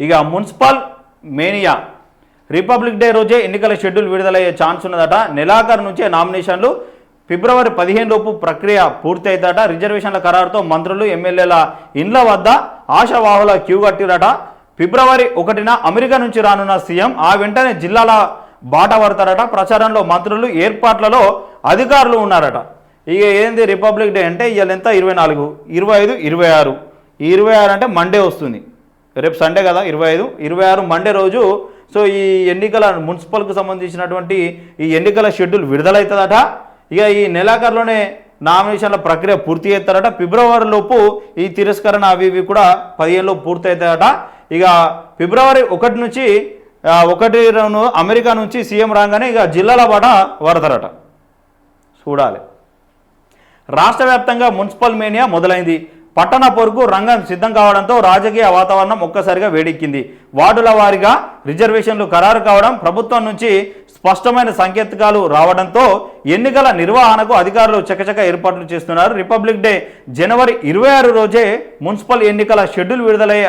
ఇక municipal mania republic day రోజే ఎన్నికల షెడ్యూల్ విడుదలయ్యే ఛాన్స్ ఉన్నదట. నెలాఖరు నుంచే నామినేషన్లు, ఫిబ్రవరి 15 లోపు ప్రక్రియ పూర్తి అవుతాట. రిజర్వేషన్ల ఖరారుతో మంత్రులు ఎమ్మెల్యేల ఇండ్ల వద్ద ఆశావాహుల క్యూ కట్టిరట. ఫిబ్రవరి 1న అమెరికా నుంచి రానున్న సీఎం ఆ వెంటనే జిల్లాల బాట పడతారట. ప్రచారంలో మంత్రులు, ఏర్పాట్లలో అధికారులు ఉన్నారట. ఇక ఏంది రిపబ్లిక్ డే అంటే ఇవాళ ఎంత 24, 25, 26. ఈ 26 అంటే మండే వస్తుంది, రేపు సండే కదా. 25, 26 మండే రోజు సో ఈ ఎన్నికల మున్సిపల్కు సంబంధించినటువంటి ఈ ఎన్నికల షెడ్యూల్ విడుదలవుతుందట. ఇక ఈ నెలాఖరులోనే నామినేషన్ల ప్రక్రియ పూర్తి చేస్తారట. ఫిబ్రవరి లోపు ఈ తిరస్కరణ అవి ఇవి కూడా 15 లోపు పూర్తి అవుతాయట. ఇక ఫిబ్రవరి 1 నుంచి 1 అమెరికా నుంచి సీఎం రాగానే ఇక జిల్లాల బాట పడతారట. చూడాలి. రాష్ట్ర వ్యాప్తంగా మున్సిపల్ మేనియా మొదలైంది. పట్టణ పొరుగు రంగం సిద్ధం కావడంతో రాజకీయ వాతావరణం ఒక్కసారిగా వేడెక్కింది. వార్డుల వారీగా రిజర్వేషన్లు ఖరారు కావడం, ప్రభుత్వం నుంచి స్పష్టమైన సంకేతాలు రావడంతో ఎన్నికల నిర్వహణకు అధికారులు చకచక ఏర్పాట్లు చేస్తున్నారు. రిపబ్లిక్ డే జనవరి 26 రోజే మున్సిపల్ ఎన్నికల షెడ్యూల్ విడుదలయ్యే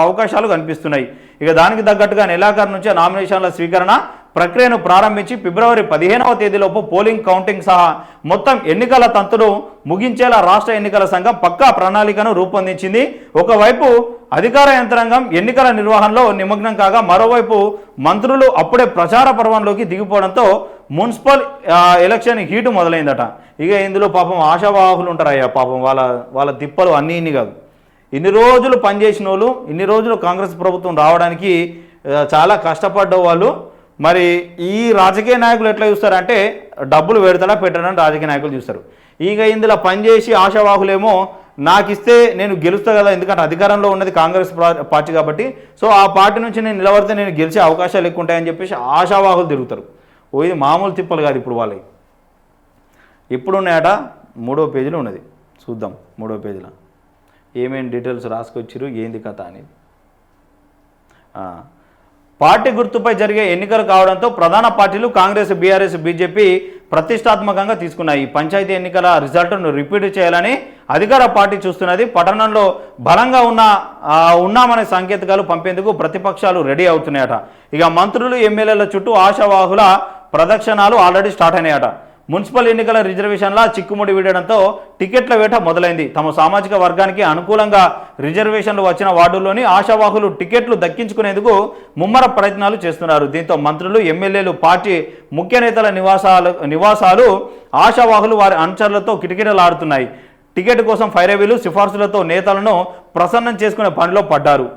అవకాశాలు కనిపిస్తున్నాయి. ఇక దానికి తగ్గట్టుగా నెలాఖరు నుంచే నామినేషన్ల స్వీకరణ ప్రక్రియను ప్రారంభించి ఫిబ్రవరి 15వ తేదీలోపు పోలింగ్, కౌంటింగ్ సహా మొత్తం ఎన్నికల తంతును ముగించేలా రాష్ట్ర ఎన్నికల సంఘం పక్కా ప్రణాళికను రూపొందించింది. ఒకవైపు అధికార యంత్రాంగం ఎన్నికల నిర్వహణలో నిమగ్నం కాగా, మరోవైపు మంత్రులు అప్పుడే ప్రచార పర్వంలోకి దిగిపోవడంతో మున్సిపల్ ఎలక్షన్ హీటు మొదలైందట. ఇక ఇందులో పాపం ఆశావాహులు ఉంటారయ్యా, పాపం వాళ్ళ తిప్పలు అన్నీ కాదు. ఇన్ని రోజులు పనిచేసిన వాళ్ళు, ఇన్ని రోజులు కాంగ్రెస్ ప్రభుత్వం రావడానికి చాలా కష్టపడ్డ వాళ్ళు, మరి ఈ రాజకీయ నాయకులు ఎట్లా చూస్తారంటే డబ్బులు పెడతాడా పెట్టాడని రాజకీయ నాయకులు చూస్తారు. ఇక ఇందులో పనిచేసి ఆశావాహులేమో నాకు ఇస్తే నేను గెలుస్తా కదా, ఎందుకంటే అధికారంలో ఉన్నది కాంగ్రెస్ పార్టీ కాబట్టి, సో ఆ పార్టీ నుంచి నేను నిలబడితే నేను గెలిచే అవకాశాలు ఎక్కువ ఉంటాయని చెప్పేసి ఆశావాహులు తిరుగుతారు. ఇది మామూలు తిప్పలు కాదు ఇప్పుడు వాళ్ళకి. ఇప్పుడున్నాయట 3వ పేజీలో ఉన్నది, చూద్దాం. 3వ పేజీలో ఏమేమి డీటెయిల్స్ రాసుకొచ్చిరు, ఏంది కథ అనేది. పార్టీ గుర్తుపై జరిగే ఎన్నికలు కావడంతో ప్రధాన పార్టీలు కాంగ్రెస్, బీఆర్ఎస్, బీజేపీ ప్రతిష్టాత్మకంగా తీసుకున్నాయి. పంచాయతీ ఎన్నికల రిజల్ట్ను రిపీట్ చేయాలని అధికార పార్టీ చూస్తున్నది. పట్టణంలో బలంగా ఉన్నామనే సంకేతాలు పంపేందుకు ప్రతిపక్షాలు రెడీ అవుతున్నాయట. ఇక మంత్రులు, ఎమ్మెల్యేల చుట్టూ ఆశావాహుల ప్రదక్షిణాలు ఆల్రెడీ స్టార్ట్ అయినాయట. మున్సిపల్ ఎన్నికల రిజర్వేషన్ల చిక్కుముడి వీడడంతో టికెట్ల వేట మొదలైంది. తమ సామాజిక వర్గానికి అనుకూలంగా రిజర్వేషన్లు వచ్చిన వార్డుల్లోని ఆశావాహులు టికెట్లు దక్కించుకునేందుకు ముమ్మర ప్రయత్నాలు చేస్తున్నారు. దీంతో మంత్రులు, ఎమ్మెల్యేలు, పార్టీ ముఖ్య నేతల నివాసాలు ఆశావాహులు వారి అనుచరులతో కిటకిటలాడుతున్నాయి. టికెట్ కోసం ఫైరవీలు, సిఫార్సులతో నేతలను ప్రసన్నం చేసుకునే పనిలో పడ్డారు.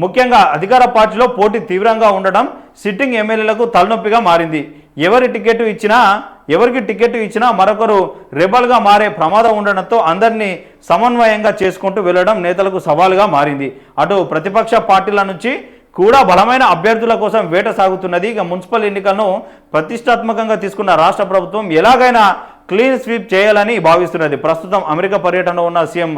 ముఖ్యంగా అధికార పార్టీలో పోటీ తీవ్రంగా ఉండడం సిట్టింగ్ ఎమ్మెల్యేలకు తలనొప్పిగా మారింది. ఎవరికి టికెట్ ఇచ్చినా మరొకరు రెబల్గా మారే ప్రమాదం ఉండడంతో అందరినీ సమన్వయంగా చేసుకుంటూ వెళ్ళడం నేతలకు సవాలుగా మారింది. అటు ప్రతిపక్ష పార్టీల నుంచి కూడా బలమైన అభ్యర్థుల కోసం వేట సాగుతున్నది. ఇక మున్సిపల్ ఎన్నికలను ప్రతిష్టాత్మకంగా తీసుకున్న రాష్ట్ర ప్రభుత్వం ఎలాగైనా క్లీన్ స్వీప్ చేయాలని భావిస్తున్నది. ప్రస్తుతం అమెరికా పర్యటనలో ఉన్న CM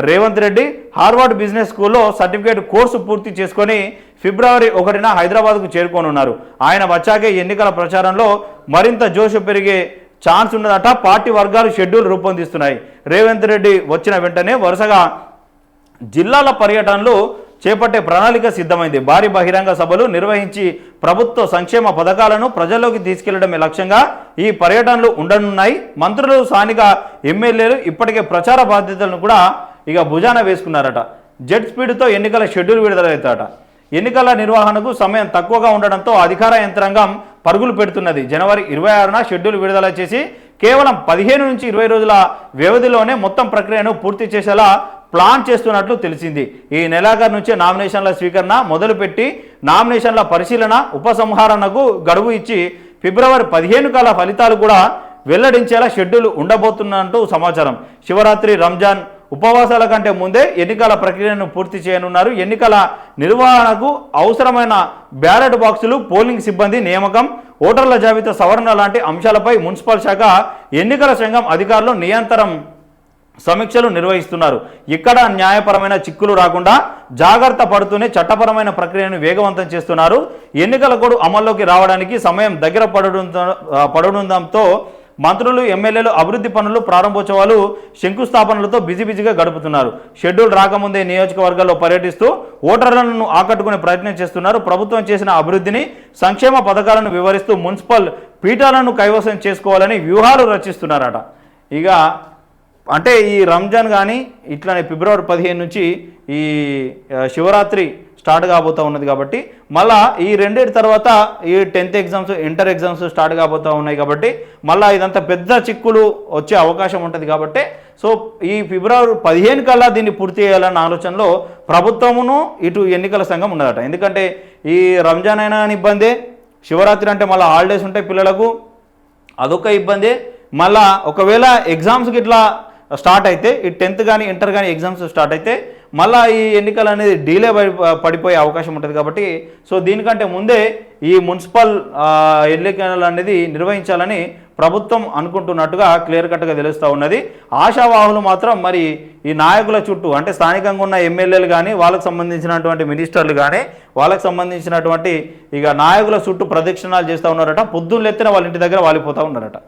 Revanth Reddy Harvard business స్కూల్లో సర్టిఫికేట్ కోర్సు పూర్తి చేసుకొని ఫిబ్రవరి 1న హైదరాబాద్కు చేరుకోనున్నారు. ఆయన వచ్చాకే ఎన్నికల ప్రచారంలో మరింత జోషు పెరిగే ఛాన్స్ ఉన్నదట. పార్టీ వర్గాలు షెడ్యూల్ రూపొందిస్తున్నాయి. రేవంత్ రెడ్డి వచ్చిన వెంటనే వరుసగా జిల్లాల పర్యటనలు చేపట్టే ప్రణాళిక సిద్ధమైంది. భారీ బహిరంగ సభలు నిర్వహించి ప్రభుత్వ సంక్షేమ పథకాలను ప్రజల్లోకి తీసుకెళ్లడమే లక్ష్యంగా ఈ పర్యటనలు ఉండనున్నాయి. మంత్రులు, స్థానిక ఎమ్మెల్యేలు ఇప్పటికే ప్రచార బాధ్యతలను కూడా ఇక భుజాన వేసుకున్నారట. జెట్ స్పీడ్తో ఎన్నికల షెడ్యూల్ విడుదలవుతారట. ఎన్నికల నిర్వహణకు సమయం తక్కువగా ఉండడంతో అధికార యంత్రాంగం పరుగులు పెడుతున్నది. జనవరి 26న షెడ్యూల్ విడుదల చేసి కేవలం 15 నుంచి 20 రోజుల వ్యవధిలోనే మొత్తం ప్రక్రియను పూర్తి చేసేలా ప్లాన్ చేస్తున్నట్లు తెలిసింది. ఈ నెలాఖరు నుంచే నామినేషన్ల స్వీకరణ మొదలుపెట్టి నామినేషన్ల పరిశీలన, ఉపసంహరణకు గడువు ఇచ్చి ఫిబ్రవరి 15 కల్లా ఫలితాలు కూడా వెల్లడించేలా షెడ్యూల్ ఉండబోతున్నట్టు సమాచారం. శివరాత్రి, రంజాన్ ఉపవాసాల కంటే ముందే ఎన్నికల ప్రక్రియను పూర్తి చేయనున్నారు. ఎన్నికల నిర్వహణకు అవసరమైన బ్యాలెట్ బాక్సులు, పోలింగ్ సిబ్బంది నియామకం, ఓటర్ల జాబితా సవరణ లాంటి అంశాలపై మున్సిపల్ శాఖ, ఎన్నికల సంఘం అధికారులు నిరంతరం సమీక్షలు నిర్వహిస్తున్నారు. ఇక్కడ న్యాయపరమైన చిక్కులు రాకుండా జాగ్రత్త పడుతూనే చట్టపరమైన ప్రక్రియను వేగవంతం చేస్తున్నారు. ఎన్నికల కోడ్ అమల్లోకి రావడానికి సమయం దగ్గర పడడంతో మంత్రులు ఎమ్మెల్యేలు అభివృద్ధి పనులు ప్రారంభోత్సవాలు శంకుస్థాపనలతో బిజీగా గడుపుతున్నారు. షెడ్యూల్ రాకముందే నియోజకవర్గాల్లో పర్యటిస్తూ ఓటర్లను ఆకట్టుకునే ప్రయత్నం చేస్తున్నారు. ప్రభుత్వం చేసిన అభివృద్ధిని సంక్షేమ పథకాలను వివరిస్తూ మున్సిపల్ పీఠాలను కైవసం చేసుకోవాలని వ్యూహాలు రచిస్తున్నారట. ఇక అంటే ఈ రంజాన్ కానీ ఇట్లానే ఫిబ్రవరి 15 నుంచి ఈ శివరాత్రి స్టార్ట్ కాబోతూ ఉన్నది కాబట్టి మళ్ళీ ఈ రెండింటి తర్వాత ఈ 10th exams inter exams start కాబోతూ ఉన్నాయి కాబట్టి మళ్ళీ ఇదంతా పెద్ద చిక్కులు వచ్చే అవకాశం ఉంటుంది కాబట్టి సో ఈ ఫిబ్రవరి 15 కల్లా దీన్ని పూర్తి చేయాలన్న ఆలోచనలో ప్రభుత్వమును ఇటు ఎన్నికల సంఘం ఉన్నదట. ఎందుకంటే ఈ రంజాన్ అయినా ఇబ్బందే, శివరాత్రి అంటే మళ్ళీ హాలిడేస్ ఉంటాయి పిల్లలకు, అదొక ఇబ్బందే. మళ్ళీ ఒకవేళ ఎగ్జామ్స్కి ఇట్లా స్టార్ట్ అయితే ఈ 10th కానీ ఇంటర్ కానీ ఎగ్జామ్స్ స్టార్ట్ అయితే మళ్ళీ ఈ ఎన్నికలు అనేది డీలే పడిపోయే అవకాశం ఉంటుంది కాబట్టి సో దీనికంటే ముందే ఈ మున్సిపల్ ఎన్నికలు అనేది నిర్వహించాలని ప్రభుత్వం అనుకుంటున్నట్టుగా క్లియర్ కట్గా తెలుస్తూ ఉన్నది. ఆశావాహులు మాత్రం మరి ఈ నాయకుల చుట్టూ అంటే స్థానికంగా ఉన్న ఎమ్మెల్యేలు కానీ వాళ్ళకు సంబంధించినటువంటి మినిస్టర్లు కానీ వాళ్ళకు సంబంధించినటువంటి ఇక నాయకుల చుట్టూ ప్రదక్షిణాలు చేస్తూ ఉన్నారట. పొద్దున్న ఎత్తిన వాళ్ళ ఇంటి దగ్గర వాలిపోతూ ఉన్నారట.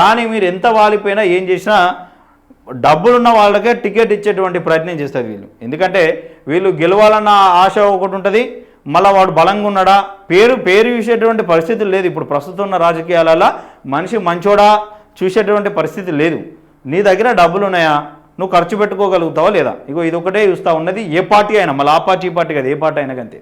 కానీ మీరు ఎంత వాలిపోయినా ఏం చేసినా డబ్బులున్న వాళ్ళకే టికెట్ ఇచ్చేటువంటి ప్రయత్నం చేస్తారు వీళ్ళు. ఎందుకంటే వీళ్ళు గెలవాలన్న ఆశ ఒకటి ఉంటుంది, మళ్ళీ వాడు బలంగా ఉన్నాడా పేరు చూసేటువంటి పరిస్థితి లేదు. ఇప్పుడు ప్రస్తుతం ఉన్న రాజకీయాలలో మనిషి మంచోడా చూసేటువంటి పరిస్థితి లేదు. నీ దగ్గర డబ్బులు ఉన్నాయా, నువ్వు ఖర్చు పెట్టుకోగలుగుతావా లేదా, ఇగో ఇది ఒకటే చూస్తూ ఉన్నది ఏ పార్టీ అయినా. మళ్ళీ ఆ పార్టీ ఈ పార్టీ కదా, ఏ పార్టీ అయినా అంతే.